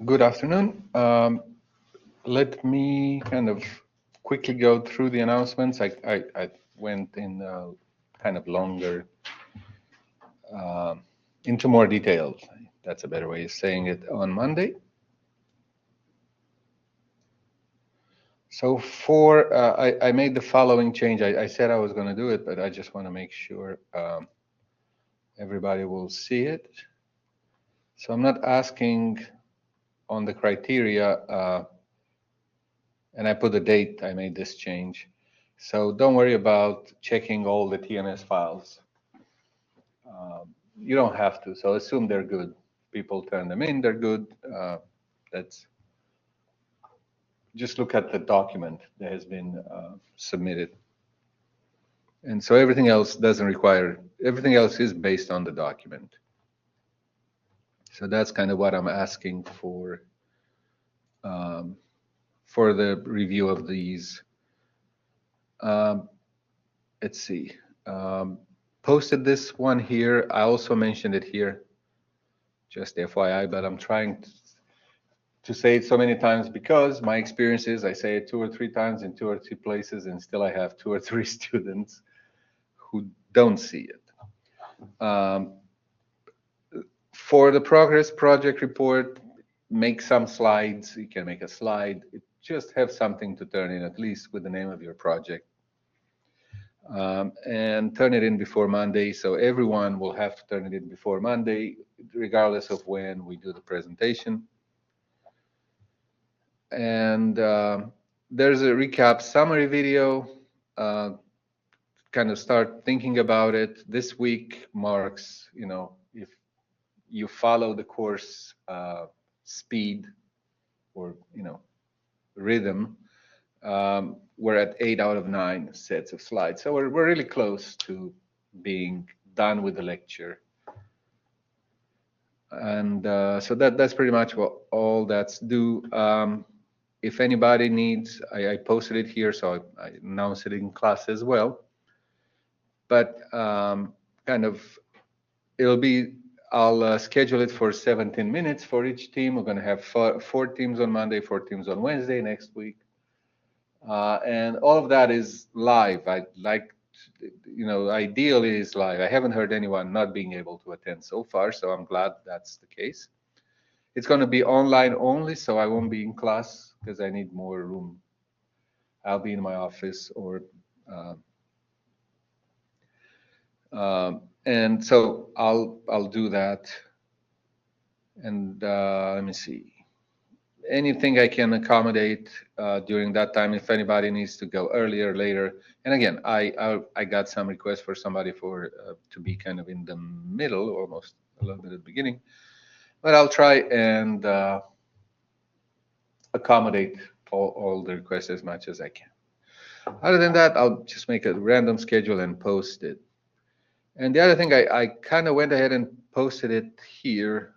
Good afternoon. Let me kind of quickly go through the announcements. I went in kind of longer, into more detail. That's a better way of saying it on Monday. So I made the following change. I said I was going to do it, but I just want to make sure everybody will see it. So I'm not asking on the criteria, and I put the date I made this change. So don't worry about checking all the TMS files. You don't have to, so assume they're good. People turn them in, they're good. That's just look at the document that has been submitted. And so everything else doesn't require, everything else is based on the document. So that's kind of what I'm asking for the review of these. Let's see. Posted this one here. I also mentioned it here, just FYI, but I'm trying to say it so many times because my experience is I say it 2 or 3 times in 2 or 3 places, and still I have 2 or 3 students who don't see it. For the progress project report, make some slides. You can make a slide. Just have something to turn in, at least with the name of your project. And turn it in before Monday. So everyone will have to turn it in before Monday, regardless of when we do the presentation. And there's a recap summary video. Kind of start thinking about it. This week marks, if you follow the course speed or, rhythm, we're at 8 out of 9 sets of slides. So we're really close to being done with the lecture. And so that's pretty much what all that's due. If anybody needs, I posted it here, so I announced it in class as well. But kind of, I'll schedule it for 17 minutes for each team. We're going to have 4 teams on Monday, 4 teams on Wednesday next week. And all of that is live. I'd like, ideally is live. I haven't heard anyone not being able to attend so far, so I'm glad that's the case. It's going to be online only, so I won't be in class because I need more room. I'll be in my office and so I'll do that. And let me see. Anything I can accommodate during that time. If anybody needs to go earlier, later. And again, I got some requests for somebody to be kind of in the middle, almost a little bit at the beginning. But I'll try and accommodate all the requests as much as I can. Other than that, I'll just make a random schedule and post it. And the other thing, I kind of went ahead and posted it here,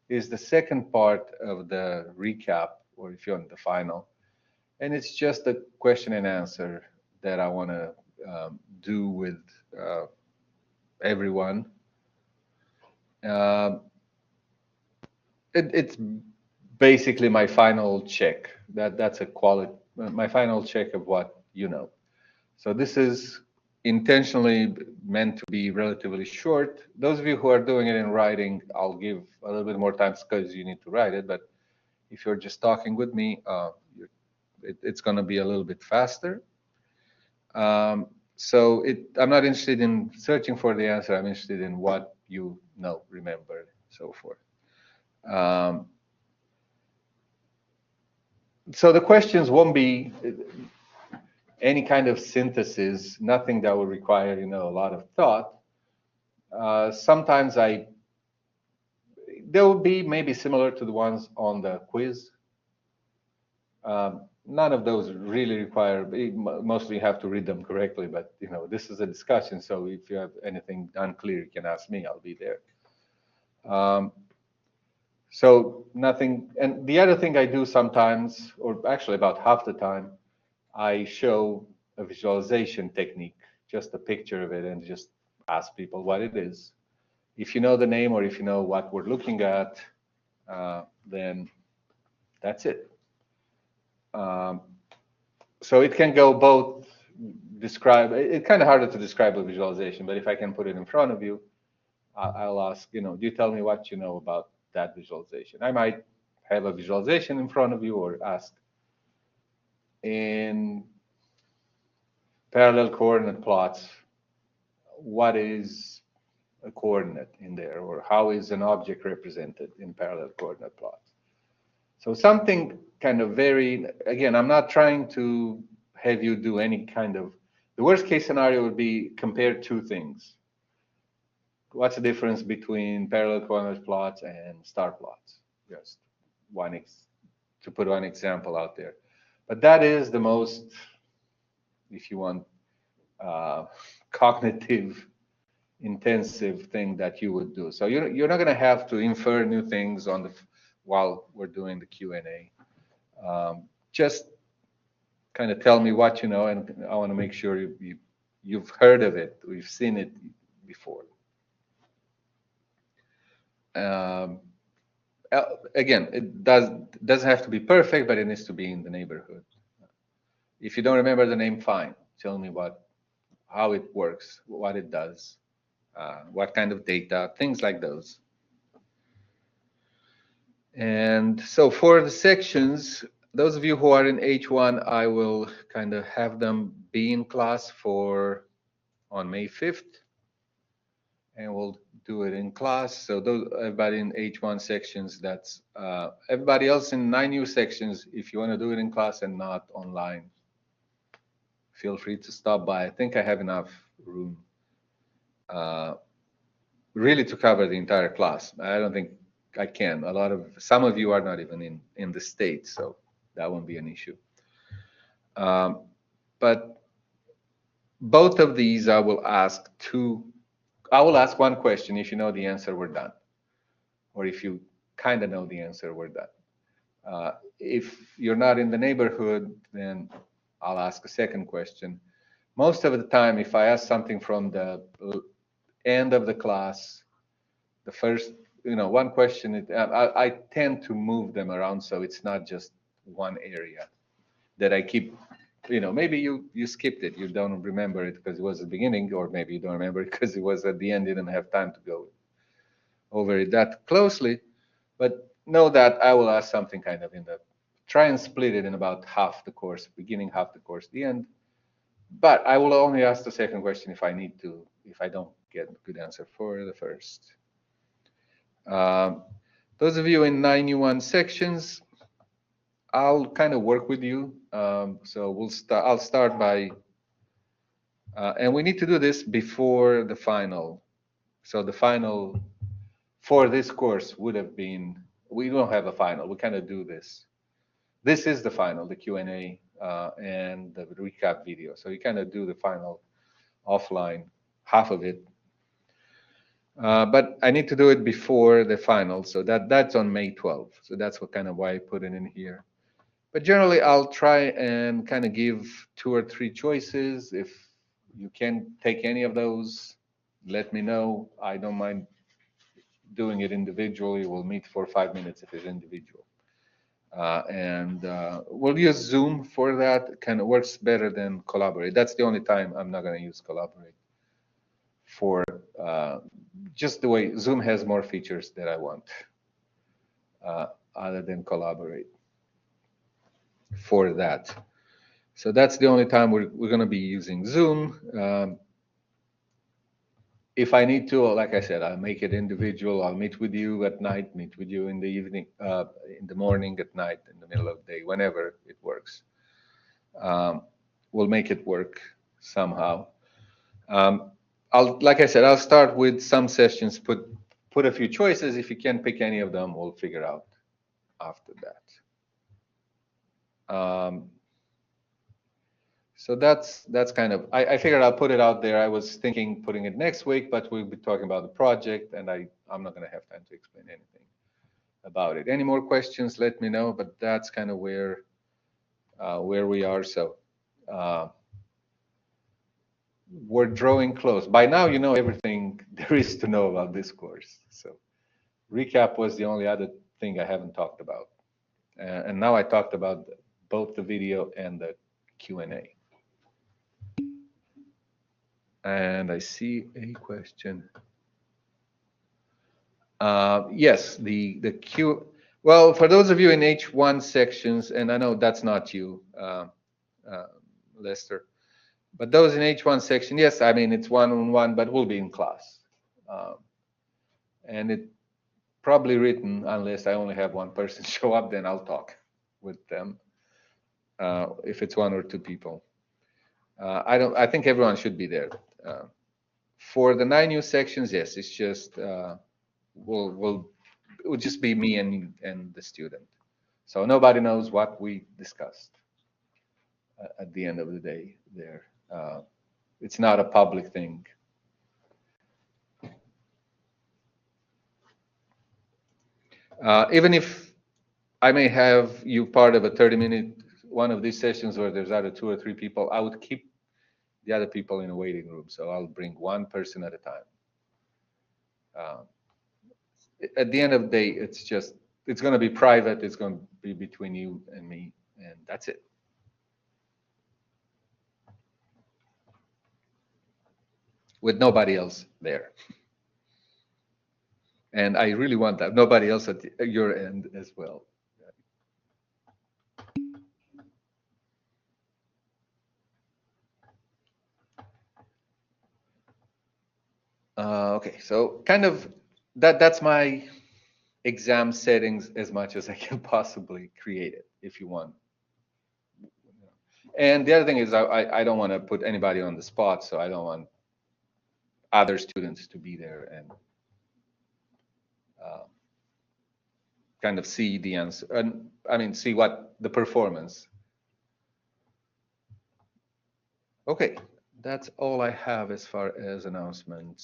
is the second part of the recap, or if you want the final. And it's just a question and answer that I want to do with everyone. It's basically my final check. That's my final check of what you know. So this is intentionally meant to be relatively short. Those of you who are doing it in writing, I'll give a little bit more time because you need to write it. But if you're just talking with me, it's going to be a little bit faster. So I'm not interested in searching for the answer. I'm interested in what you know, remember, so forth. So the questions won't be any kind of synthesis, nothing that will require, a lot of thought. Sometimes they will be maybe similar to the ones on the quiz. None of those really require, mostly you have to read them correctly, but this is a discussion, so if you have anything unclear, you can ask me, I'll be there. So nothing, and the other thing I do sometimes, or actually about half the time, I show a visualization technique, just a picture of it, and just ask people what it is. If you know the name or if you know what we're looking at, then that's it. Um, so it can go both describe, it's kind of harder to describe a visualization, but if I can put it in front of you, I'll ask, do you tell me what you know about that visualization? I might have a visualization in front of you or ask, in parallel coordinate plots, what is a coordinate in there, or how is an object represented in parallel coordinate plots? So something kind of very, again, I'm not trying to have you do any kind of, the worst case scenario would be compare two things. What's the difference between parallel coordinate plots and star plots? Just to put one example out there. But that is the most, if you want, cognitive intensive thing that you would do. So you're not going to have to infer new things on the while we're doing the Q&A. Just kind of tell me what you know, and I want to make sure you've heard of it, we've seen it before. Again, it doesn't have to be perfect, but it needs to be in the neighborhood. If you don't remember the name, fine. Tell me how it works, what it does, what kind of data, things like those. And so for the sections, those of you who are in H1, I will kind of have them be in class on May 5th. And we'll do it in class. So everybody in H1 sections, that's everybody else in 9U sections, if you want to do it in class and not online, feel free to stop by. I think I have enough room really to cover the entire class. I don't think I can. Some of you are not even in the States, so that won't be an issue. But both of these I will ask one question. If you know the answer, we're done. Or if you kind of know the answer, we're done. If you're not in the neighborhood, then I'll ask a second question. Most of the time, if I ask something from the end of the class, the first, one question, I tend to move them around so it's not just one area that I keep, maybe you skipped it, you don't remember it because it was the beginning, or maybe you don't remember it because it was at the end, you didn't have time to go over it that closely. But know that I will ask something kind of try and split it in about half the course, beginning, half the course, the end. But I will only ask the second question if I need to, if I don't get a good answer for the first. Those of you in 9U1 sections, I'll kind of work with you. So I'll start by, and we need to do this before the final. So the final for this course would have been, we don't have a final, we kind of do this. This is the final, the Q&A and the recap video. So you kind of do the final offline, half of it. But I need to do it before the final, so that's on May 12th. So that's why I put it in here. But generally, I'll try and kind of give 2 or 3 choices. If you can take any of those, let me know. I don't mind doing it individually. We'll meet for 5 minutes if it's individual. And we'll use Zoom for that. It kind of works better than Collaborate. That's the only time I'm not going to use Collaborate for just the way Zoom has more features that I want other than Collaborate for that. So that's the only time we're going to be using Zoom. If I need to, like I said, I'll make it individual. I'll meet with you at night, meet with you in the evening, in the morning, at night, in the middle of the day, whenever it works. We'll make it work somehow. Like I said, I'll start with some sessions, put a few choices. If you can't pick any of them, we'll figure out after that. So that's kind of, I figured I'll put it out there. I was thinking putting it next week, but we'll be talking about the project, and I'm not going to have time to explain anything about it. Any more questions, let me know, but that's kind of where we are. So we're drawing close. By now, you know everything there is to know about this course. So recap was the only other thing I haven't talked about. And now I talked about both the video and the Q&A. And I see a question. Yes, the Q. Well, for those of you in H1 sections, and I know that's not you, Lester, but those in H1 section, yes, I mean, it's one-on-one, but we'll be in class. And it probably written, unless I only have one person show up, then I'll talk with them. If it's one or two people. I think everyone should be there. For the 9 new sections, yes, it's just, it will just be me and the student. So nobody knows what we discussed at the end of the day there. It's not a public thing. Even if I may have you part of a 30-minute one of these sessions where there's either 2 or 3 people, I would keep the other people in a waiting room. So I'll bring one person at a time. At the end of the day, it's going to be private. It's going to be between you and me, and that's it. With nobody else there. And I really want that. Nobody else at your end as well. Okay, so kind of that's my exam settings as much as I can possibly create it, if you want. And the other thing is I don't want to put anybody on the spot, so I don't want other students to be there and kind of see the answer, and I mean, see what the performance. Okay, that's all I have as far as announcements.